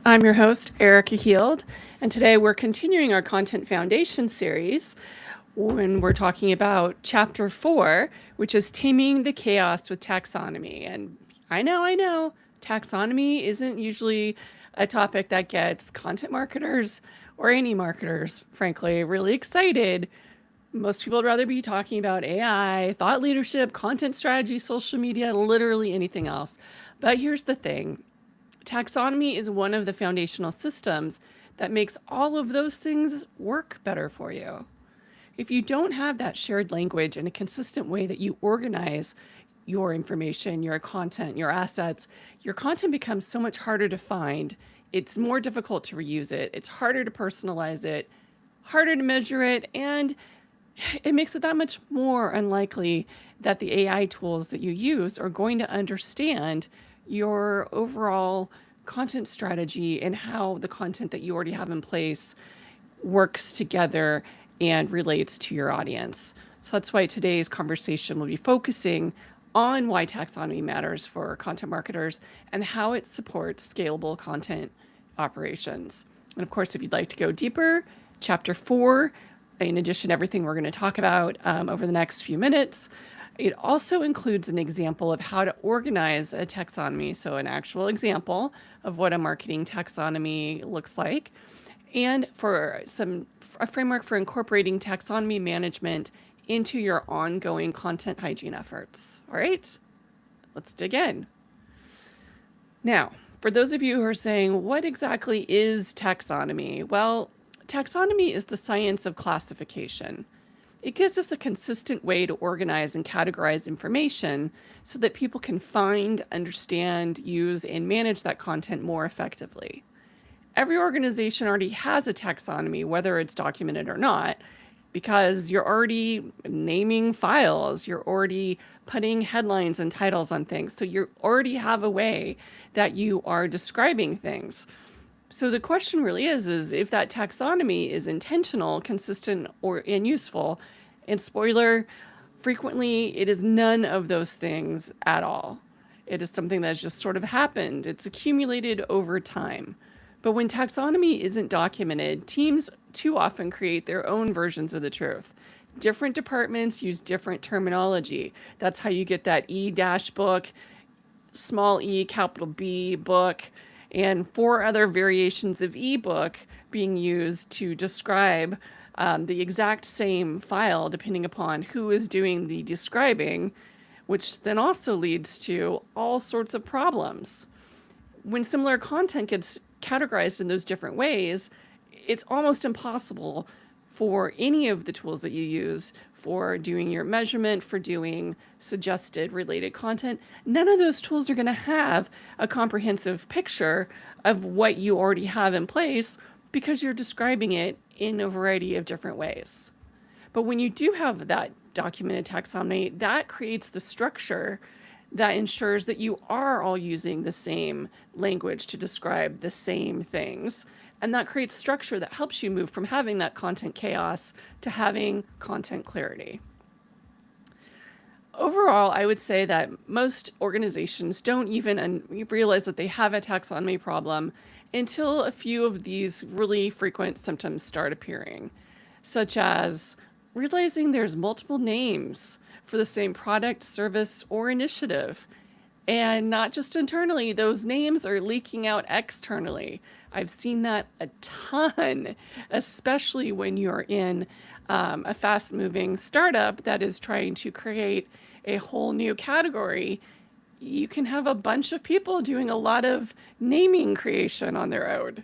I'm your host, Erika Heald, and today we're continuing our Content Foundation series when we're talking about Chapter 4, which is Taming the Chaos with Taxonomy. And I know, taxonomy isn't usually a topic that gets content marketers or any marketers, frankly, really excited. Most people would rather be talking about AI, thought leadership, content strategy, social media, literally anything else. But here's the thing. Taxonomy is one of the foundational systems that makes all of those things work better for you. If you don't have that shared language and a consistent way that you organize your information, your content, your assets, your content becomes so much harder to find. It's more difficult to reuse it. It's harder to personalize it, harder to measure it, and it makes it that much more unlikely that the AI tools that you use are going to understand your overall content strategy and how the content that you already have in place works together and relates to your audience. So that's why today's conversation will be focusing on why taxonomy matters for content marketers and how it supports scalable content operations. And of course, if you'd like to go deeper, chapter 4, in addition to everything we're going to talk about over the next few minutes, it also includes an example of how to organize a taxonomy, so an actual example of what a marketing taxonomy looks like, and for a framework for incorporating taxonomy management into your ongoing content hygiene efforts. All right, let's dig in. Now, for those of you who are saying, what exactly is taxonomy? Well, taxonomy is the science of classification. It gives us a consistent way to organize and categorize information so that people can find, understand, use, and manage that content more effectively. Every organization already has a taxonomy, whether it's documented or not, because you're already naming files, you're already putting headlines and titles on things. So you already have a way that you are describing things. So the question really is if that taxonomy is intentional, consistent, and useful. And spoiler, frequently it is none of those things at all. It is something that's just sort of happened. It's accumulated over time. But when taxonomy isn't documented, teams too often create their own versions of the truth. Different departments use different terminology. That's how you get that E-book, small e, capital B book, and 4 other variations of ebook being used to describe the exact same file depending upon who is doing the describing, which then also leads to all sorts of problems. When similar content gets categorized in those different ways, it's almost impossible for any of the tools that you use for doing your measurement, for doing suggested related content. None of those tools are going to have a comprehensive picture of what you already have in place because you're describing it in a variety of different ways. But when you do have that documented taxonomy, that creates the structure that ensures that you are all using the same language to describe the same things. And that creates structure that helps you move from having that content chaos to having content clarity. Overall, I would say that most organizations don't even realize that they have a taxonomy problem until a few of these really frequent symptoms start appearing, such as realizing there's multiple names for the same product, service, or initiative. And not just internally, those names are leaking out externally. I've seen that a ton, especially when you're in a fast-moving startup that is trying to create a whole new category. You can have a bunch of people doing a lot of naming creation on their own.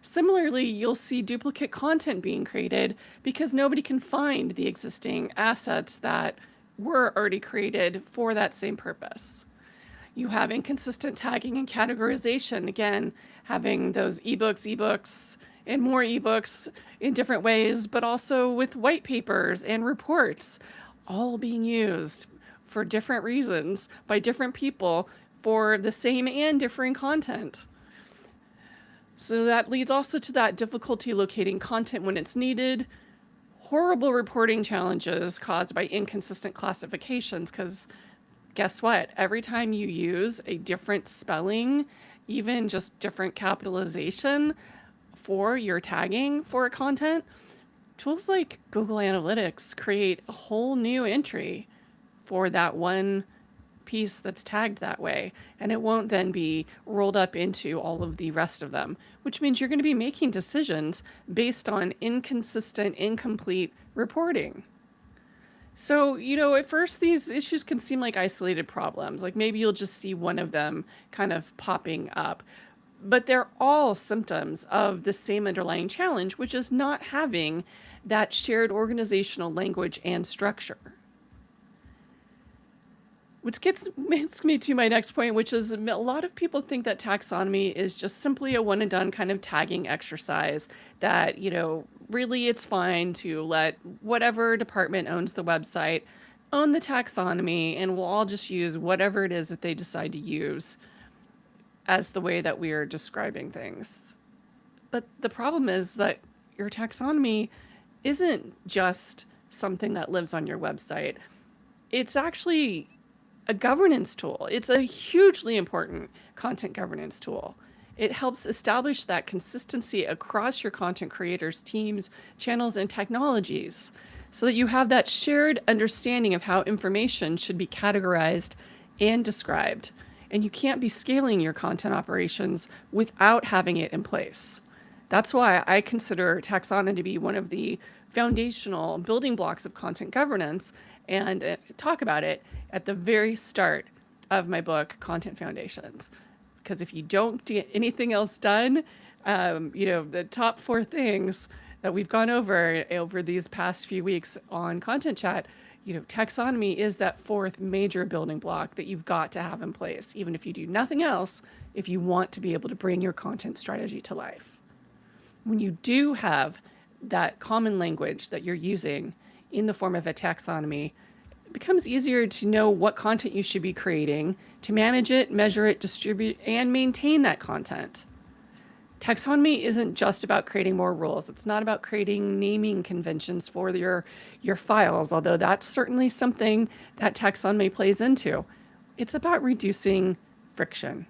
Similarly, you'll see duplicate content being created because nobody can find the existing assets that were already created for that same purpose. You have inconsistent tagging and categorization. Again, having those ebooks, and more ebooks in different ways, but also with white papers and reports, all being used for different reasons by different people for the same and differing content. So that leads also to that difficulty locating content when it's needed, horrible reporting challenges caused by inconsistent classifications, because guess what? Every time you use a different spelling even just different capitalization for your tagging for a content, tools like Google Analytics create a whole new entry for that one piece that's tagged that way. And it won't then be rolled up into all of the rest of them, which means you're going to be making decisions based on inconsistent, incomplete reporting. So, at first these issues can seem like isolated problems. Like maybe you'll just see one of them kind of popping up. But they're all symptoms of the same underlying challenge, which is not having that shared organizational language and structure. Which makes me to my next point, which is a lot of people think that taxonomy is just simply a one and done kind of tagging exercise that, really it's fine to let whatever department owns the website own the taxonomy, and we'll all just use whatever it is that they decide to use as the way that we are describing things. But the problem is that your taxonomy isn't just something that lives on your website. It's actually a governance tool. It's a hugely important content governance tool. It helps establish that consistency across your content creators, teams, channels, and technologies so that you have that shared understanding of how information should be categorized and described. And you can't be scaling your content operations without having it in place. That's why I consider taxonomy to be one of the foundational building blocks of content governance, and talk about it at the very start of my book, Content Foundations. Because if you don't get anything else done, the top 4 things that we've gone over these past few weeks on Content Chat, taxonomy is that 4th major building block that you've got to have in place, even if you do nothing else, if you want to be able to bring your content strategy to life. When you do have that common language that you're using in the form of a taxonomy, it becomes easier to know what content you should be creating, to manage it, measure it, distribute, and maintain that content. Taxonomy isn't just about creating more rules. It's not about creating naming conventions for your files, although that's certainly something that taxonomy plays into. It's about reducing friction.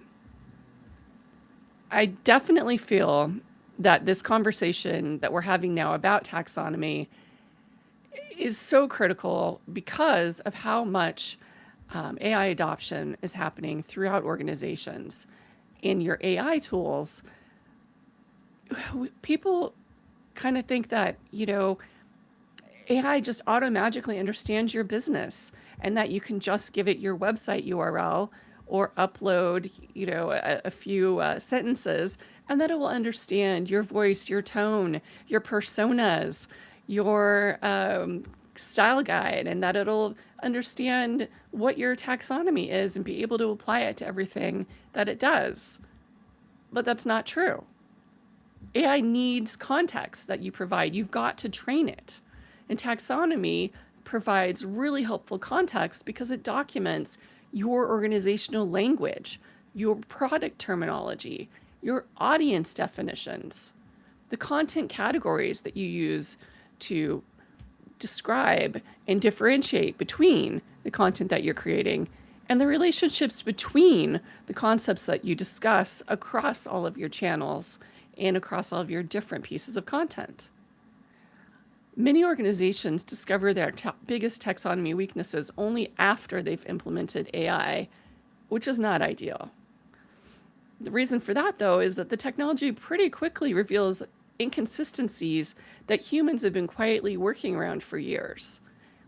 I definitely feel that this conversation that we're having now about taxonomy is so critical because of how much AI adoption is happening throughout organizations. In your AI tools, people kind of think that, AI just auto-magically understands your business and that you can just give it your website URL or upload, a few sentences, and that it will understand your voice, your tone, your personas, your style guide, and that it'll understand what your taxonomy is and be able to apply it to everything that it does. But that's not true. AI needs context that you provide. You've got to train it. And taxonomy provides really helpful context because it documents your organizational language, your product terminology, your audience definitions, the content categories that you use to describe and differentiate between the content that you're creating, and the relationships between the concepts that you discuss across all of your channels and across all of your different pieces of content. Many organizations discover their biggest taxonomy weaknesses only after they've implemented AI, which is not ideal. The reason for that, though, is that the technology pretty quickly reveals inconsistencies that humans have been quietly working around for years.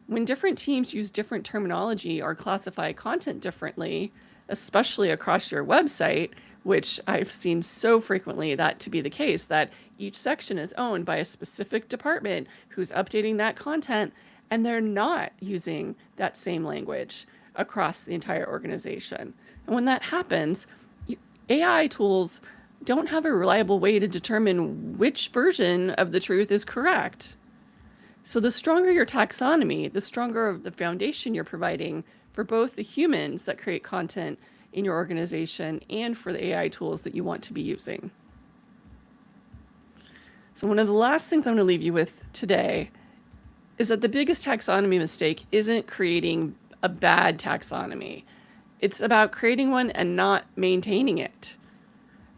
When different teams use different terminology or classify content differently, especially across your website, which I've seen so frequently that to be the case, that each section is owned by a specific department who's updating that content, and they're not using that same language across the entire organization. And when that happens, AI tools don't have a reliable way to determine which version of the truth is correct. So the stronger your taxonomy, the stronger the foundation you're providing for both the humans that create content in your organization and for the AI tools that you want to be using. So one of the last things I'm going to leave you with today is that the biggest taxonomy mistake isn't creating a bad taxonomy. It's about creating one and not maintaining it.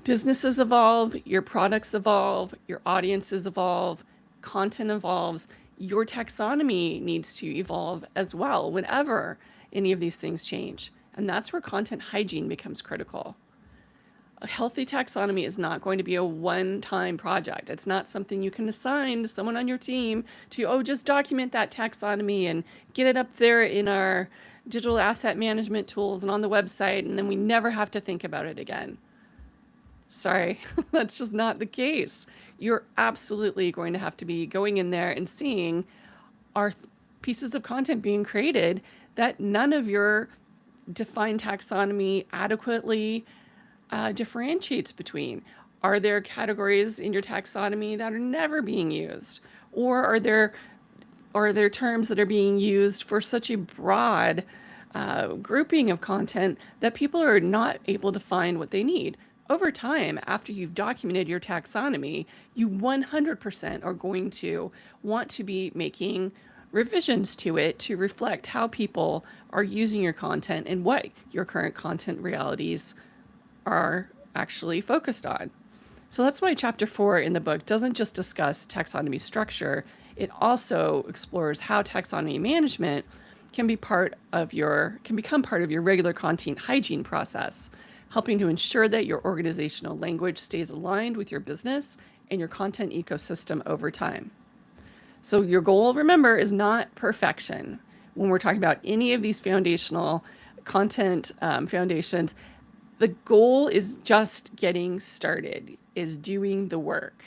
Businesses evolve, your products evolve, your audiences evolve, content evolves. Your taxonomy needs to evolve as well whenever any of these things change. And that's where content hygiene becomes critical. A healthy taxonomy is not going to be a one-time project. It's not something you can assign to someone on your team to, oh, just document that taxonomy and get it up there in our digital asset management tools and on the website, and then we never have to think about it again. Sorry, that's just not the case. You're absolutely going to have to be going in there and seeing, are pieces of content being created that none of your defined taxonomy adequately differentiates between? Are there categories in your taxonomy that are never being used? Or are there terms that are being used for such a broad grouping of content that people are not able to find what they need? Over time, after you've documented your taxonomy, you 100% are going to want to be making revisions to it to reflect how people are using your content and what your current content realities are actually focused on. So that's why chapter 4 in the book doesn't just discuss taxonomy structure, it also explores how taxonomy management can become part of your regular content hygiene process, helping to ensure that your organizational language stays aligned with your business and your content ecosystem over time. So your goal, remember, is not perfection. When we're talking about any of these foundational content foundations, the goal is just getting started, is doing the work.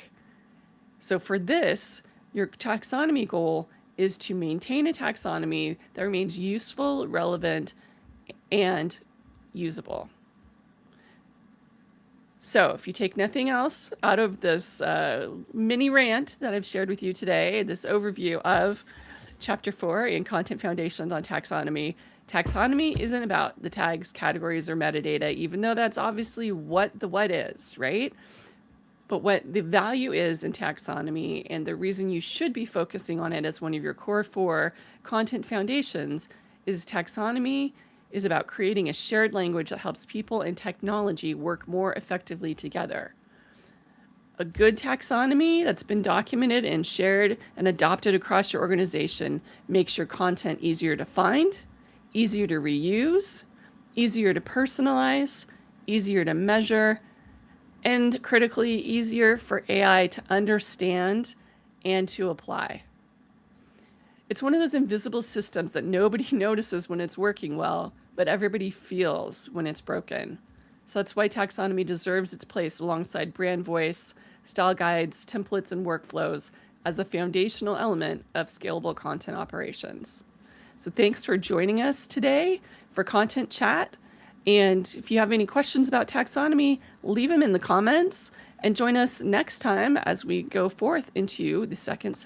So for this, your taxonomy goal is to maintain a taxonomy that remains useful, relevant, and usable. So if you take nothing else out of this mini rant that I've shared with you today, this overview of chapter 4 in Content Foundations on Taxonomy, taxonomy isn't about the tags, categories, or metadata, even though that's obviously what is, right? But what the value is in taxonomy and the reason you should be focusing on it as one of your core 4 content foundations is taxonomy is about creating a shared language that helps people and technology work more effectively together. A good taxonomy that's been documented and shared and adopted across your organization makes your content easier to find, easier to reuse, easier to personalize, easier to measure, and critically easier for AI to understand and to apply. It's one of those invisible systems that nobody notices when it's working well, but everybody feels when it's broken. So that's why taxonomy deserves its place alongside brand voice, style guides, templates, and workflows as a foundational element of scalable content operations. So thanks for joining us today for Content Chat. And if you have any questions about taxonomy, leave them in the comments and join us next time as we go forth into the second section.